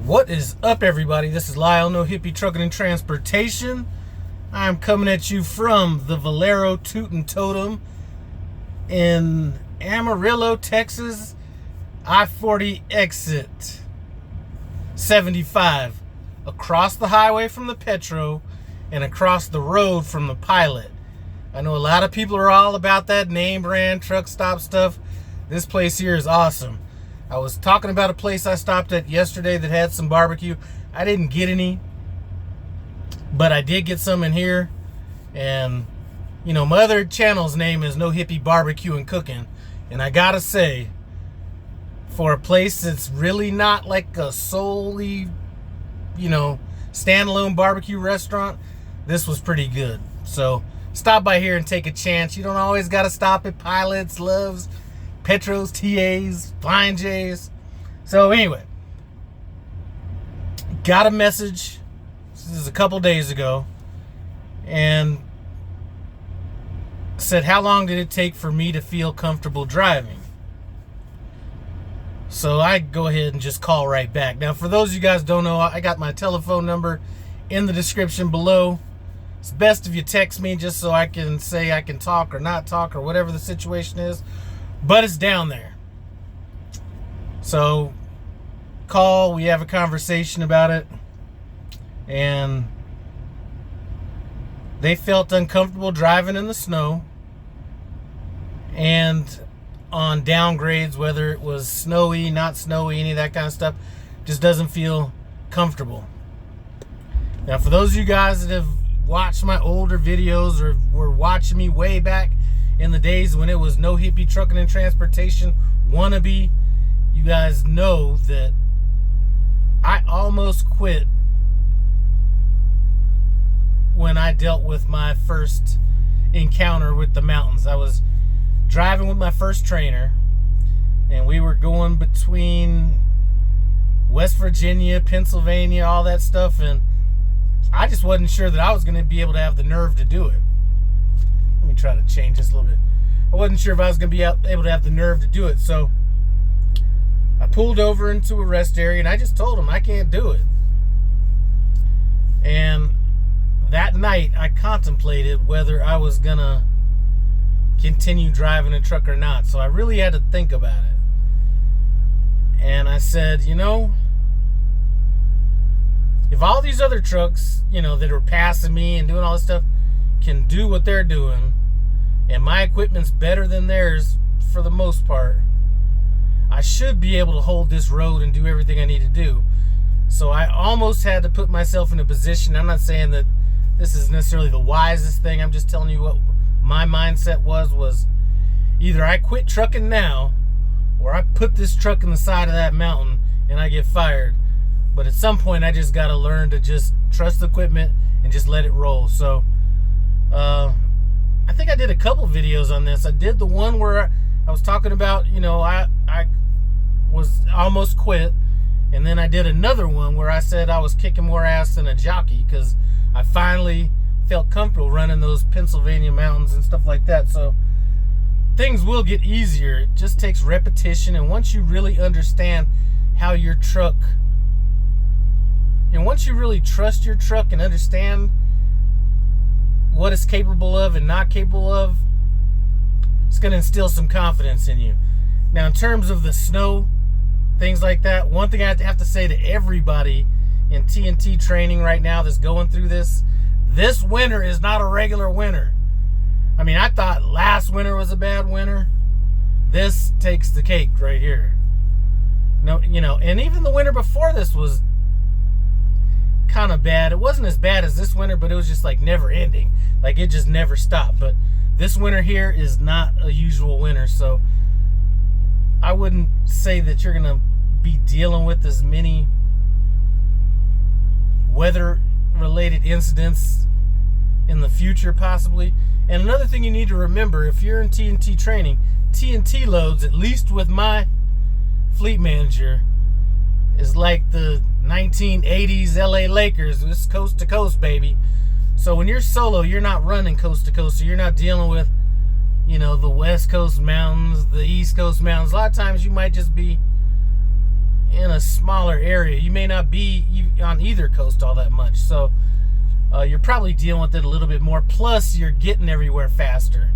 What is up, everybody? This is Lyle, No Hippie Trucking and Transportation. I'm coming at you from the Valero Tootin' Totem in Amarillo, Texas. I-40 exit 75. Across the highway from the Petro and across the road from the Pilot. I know a lot of people are all about that name brand truck stop stuff. This place here is awesome. I was talking about a place I stopped at yesterday that had some barbecue. I didn't get any, but I did get some in here. And, you know, my other channel's name is No Hippie Barbecue and Cooking. And I gotta say, for a place that's really not like a solely, you know, standalone barbecue restaurant, this was pretty good. So stop by here and take a chance. You don't always gotta stop at Pilots, Loves, Petros, TAs, Flying J's. So anyway, got a message. This is a couple days ago, and said, how long did it take for me to feel comfortable driving? So I go ahead and just call right back. Now, for those of you guys who don't know, I got my telephone number in the description below. It's best if you text me just so I can say I can talk or not talk or whatever the situation is. But it's down there. So call, we have a conversation about it. And they felt uncomfortable driving in the snow and on downgrades, whether it was snowy, not snowy, any of that kind of stuff. Just doesn't feel comfortable. Now, for those of you guys that have watched my older videos or were watching me way back in the days when it was No Hippie Trucking and Transportation wannabe, you guys know that I almost quit when I dealt with my first encounter with the mountains. I was driving with my first trainer, and we were going between West Virginia, Pennsylvania, all that stuff, and I just wasn't sure that I was going to be able to have the nerve to do it. Let me try to change this a little bit. I wasn't sure if I was going to be able to have the nerve to do it, so I pulled over into a rest area, and I just told him I can't do it. And that night, I contemplated whether I was going to continue driving a truck or not, so I really had to think about it. And I said, you know, if all these other trucks, you know, that are passing me and doing all this stuff can do what they're doing, and my equipment's better than theirs for the most part, I should be able to hold this road and do everything I need to do. So I almost had to put myself in a position. I'm not saying that this is necessarily the wisest thing. I'm just telling you what my mindset was either I quit trucking now, or I put this truck in the side of that mountain and I get fired. But at some point, I just got to learn to just trust the equipment and just let it roll. So I think I did a couple videos on this. I did the one where I was talking about, you know, I was almost quit. And then I did another one where I said I was kicking more ass than a jockey because I finally felt comfortable running those Pennsylvania mountains and stuff like that. So things will get easier. It just takes repetition. And once you really understand how your truck, and once you really trust your truck and understand what it's capable of and not capable of, it's going to instill some confidence in you. Now, in terms of the snow, things like that, one thing I have to say to everybody in TNT training right now that's going through this winter is not a regular winter. I mean, I thought last winter was a bad winter. This takes the cake right here. No, you know, and even the winter before this was kind of bad. It wasn't as bad as this winter, but it was just like never ending. Like it just never stopped. But this winter here is not a usual winter, so I wouldn't say that you're gonna be dealing with as many weather related incidents in the future possibly. And another thing you need to remember, if you're in TNT training, TNT loads, at least with my fleet manager, is like the 1980s LA Lakers. It's coast to coast, baby. So when you're solo, you're not running coast to coast, so you're not dealing with, you know, the West Coast mountains, the East Coast mountains. A lot of times you might just be in a smaller area. You may not be on either coast all that much, so you're probably dealing with it a little bit more. Plus, you're getting everywhere faster.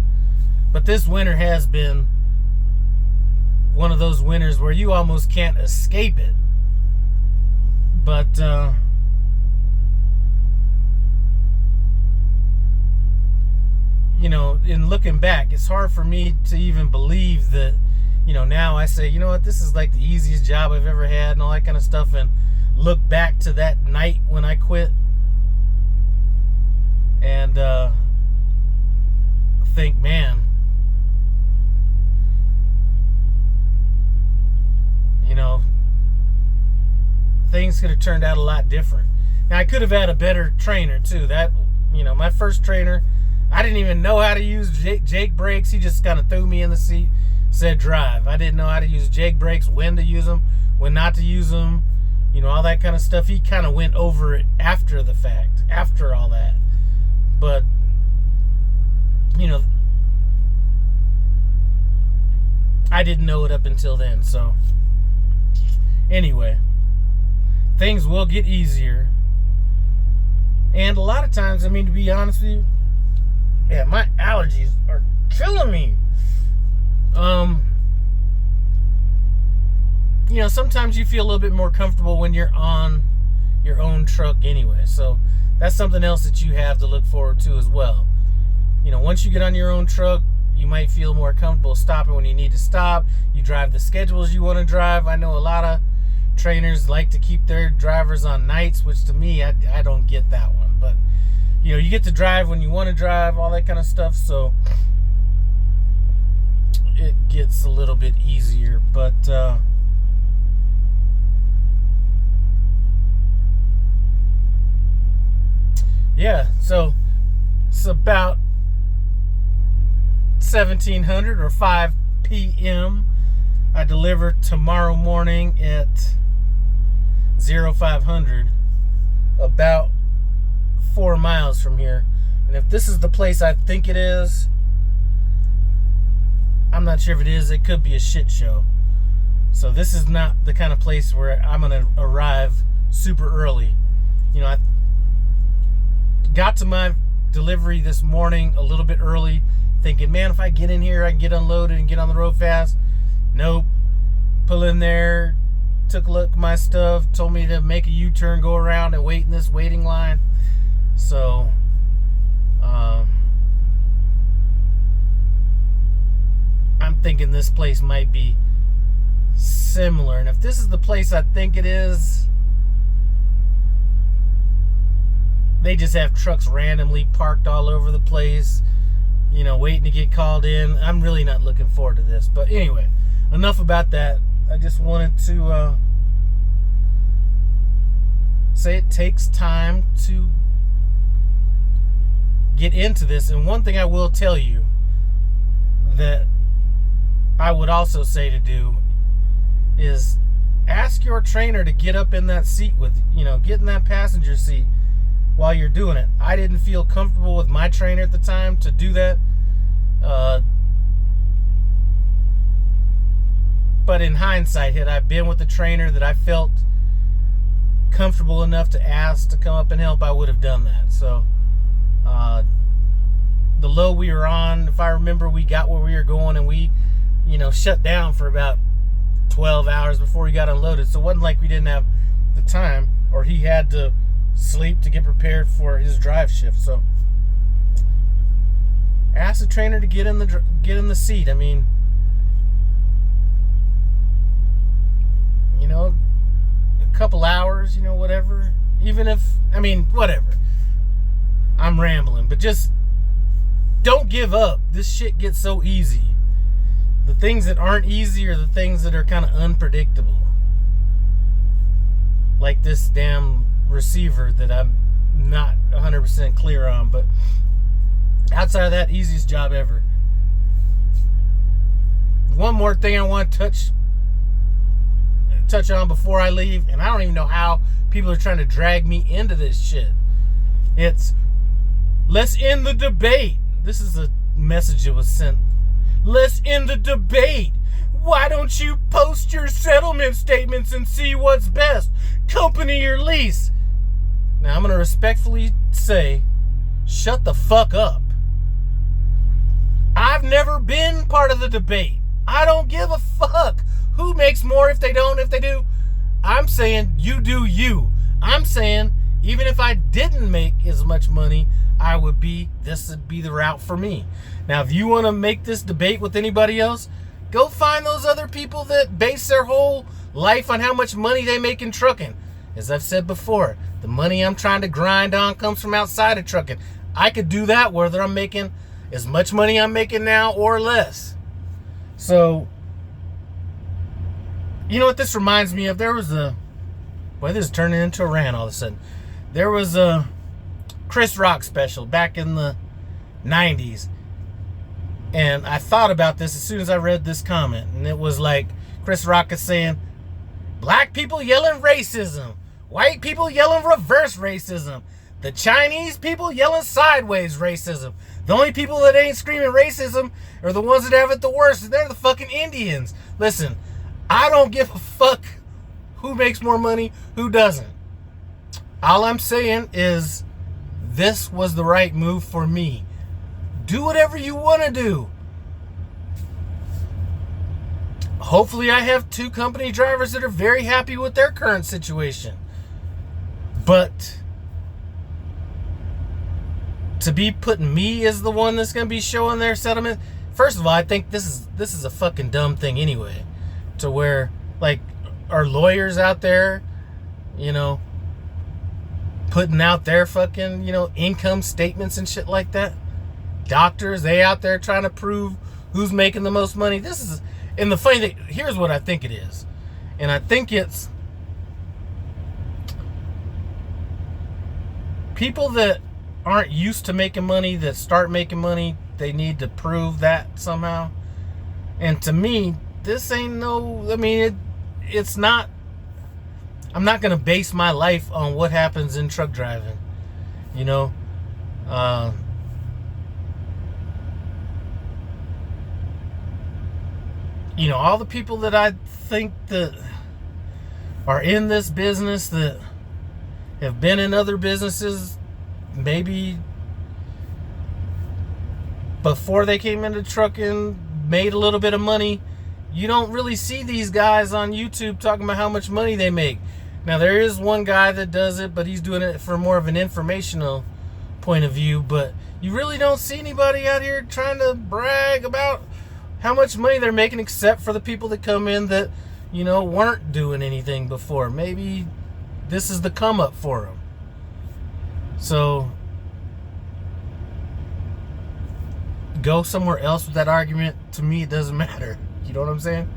But this winter has been one of those winters where you almost can't escape it. But you know, in looking back, it's hard for me to even believe that, you know, now I say, you know what, this is like the easiest job I've ever had and all that kind of stuff, and look back to that night when I quit and think, man, you know, things could have turned out a lot different. Now, I could have had a better trainer too. That, you know, my first trainer, I didn't even know how to use Jake brakes. He just kind of threw me in the seat, said drive. I didn't know how to use Jake brakes, when to use them, when not to use them, you know, all that kind of stuff. He kind of went over it after the fact, after all that. But, you know, I didn't know it up until then. So, anyway, things will get easier. And a lot of times, I mean, to be honest with you, yeah, my allergies are killing me. You know, sometimes you feel a little bit more comfortable when you're on your own truck anyway. So that's something else that you have to look forward to as well. You know, once you get on your own truck, you might feel more comfortable stopping when you need to stop. You drive the schedules you want to drive. I know a lot of trainers like to keep their drivers on nights, which to me, I don't get that one. But, you know, you get to drive when you want to drive, all that kind of stuff. So it gets a little bit easier. But, yeah, so it's about 1700 or 5 p.m. I deliver tomorrow morning at 0500, about 4 miles from here. And if this is the place I think it is, I'm not sure if it is. It could be a shit show. So this is not the kind of place where I'm going to arrive super early. You know, I got to my delivery this morning a little bit early, thinking, man, if I get in here, I can get unloaded and get on the road fast. Nope. Pull in there, took a look at my stuff, told me to make a U-turn, go around and wait in this waiting line. So, I'm thinking this place might be similar. And if this is the place I think it is, they just have trucks randomly parked all over the place, you know, waiting to get called in. I'm really not looking forward to this. But anyway, enough about that. I just wanted to say it takes time to get into this. And one thing I will tell you that I would also say to do is ask your trainer to get up in that seat with, you know, get in that passenger seat while you're doing it. I didn't feel comfortable with my trainer at the time to do that. But in hindsight, had I been with the trainer that I felt comfortable enough to ask to come up and help, I would have done that. So, the low we were on, if I remember, we got where we were going and we, you know, shut down for about 12 hours before we got unloaded. So it wasn't like we didn't have the time, or he had to sleep to get prepared for his drive shift. So ask the trainer to get in the seat. I mean, you know, a couple hours, you know, whatever. Even if, I mean, whatever. I'm rambling, but just don't give up. This shit gets so easy. The things that aren't easy are the things that are kind of unpredictable. Like this damn receiver that I'm not 100% clear on, but outside of that, easiest job ever. One more thing I want to touch on before I leave, and I don't even know how people are trying to drag me into this shit. It's, let's end the debate. This is a message that was sent. Let's end the debate. Why don't you post your settlement statements and see what's best? Company or lease? Now, I'm going to respectfully say, shut the fuck up. I've never been part of the debate. I don't give a fuck who makes more if they don't, if they do. I'm saying you do you. I'm saying even if I didn't make as much money, this would be the route for me. Now, if you want to make this debate with anybody else, go find those other people that base their whole life on how much money they make in trucking. As I've said before, the money I'm trying to grind on comes from outside of trucking. I could do that whether I'm making as much money I'm making now or less. So, you know what this reminds me of? There was a... Boy, this is turning into a rant all of a sudden. There was a Chris Rock special back in the 90s. And I thought about this as soon as I read this comment. And it was like, Chris Rock is saying, black people yelling racism. White people yelling reverse racism. The Chinese people yelling sideways racism. The only people that ain't screaming racism are the ones that have it the worst. They're the fucking Indians. Listen, I don't give a fuck who makes more money, who doesn't. All I'm saying is this was the right move for me. Do whatever you want to do. Hopefully I have 2 company drivers that are very happy with their current situation. But to be putting me as the one that's going to be showing their settlement, first of all, I think this is a fucking dumb thing anyway. To where, like, are lawyers out there, you know, putting out their fucking, you know, income statements and shit like that? Doctors, they out there trying to prove who's making the most money? This is, and the funny thing, here's what I think it is. And I think it's people that aren't used to making money, that start making money, they need to prove that somehow. And to me, this ain't no, I mean, it's not, I'm not going to base my life on what happens in truck driving. You know, you know, all the people that I think that are in this business that have been in other businesses, maybe before they came into trucking, made a little bit of money. You don't really see these guys on YouTube talking about how much money they make. Now, there is one guy that does it, but he's doing it for more of an informational point of view. But you really don't see anybody out here trying to brag about how much money they're making, except for the people that come in that, you know, weren't doing anything before. Maybe this is the come up for them. So go somewhere else with that argument. To me, it doesn't matter. You know what I'm saying?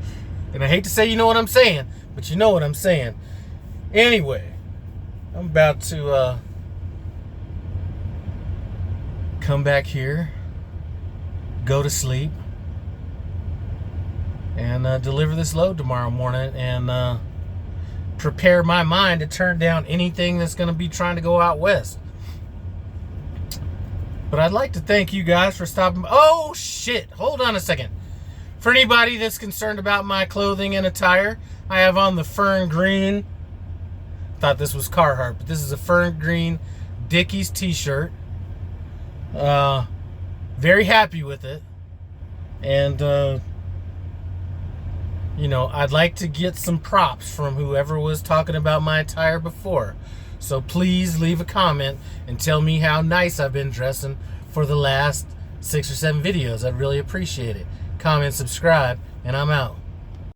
And I hate to say you know what I'm saying, but you know what I'm saying. Anyway, I'm about to come back here, go to sleep, and deliver this load tomorrow morning, and prepare my mind to turn down anything that's going to be trying to go out west. But I'd like to thank you guys for stopping. Oh, shit. Hold on a second. For anybody that's concerned about my clothing and attire, I have on the fern green. Thought this was Carhartt, but this is a fern green Dickies t-shirt. Very happy with it. And, you know, I'd like to get some props from whoever was talking about my attire before. So please leave a comment and tell me how nice I've been dressing for the last 6 or 7 videos. I'd really appreciate it. Comment, subscribe, and I'm out.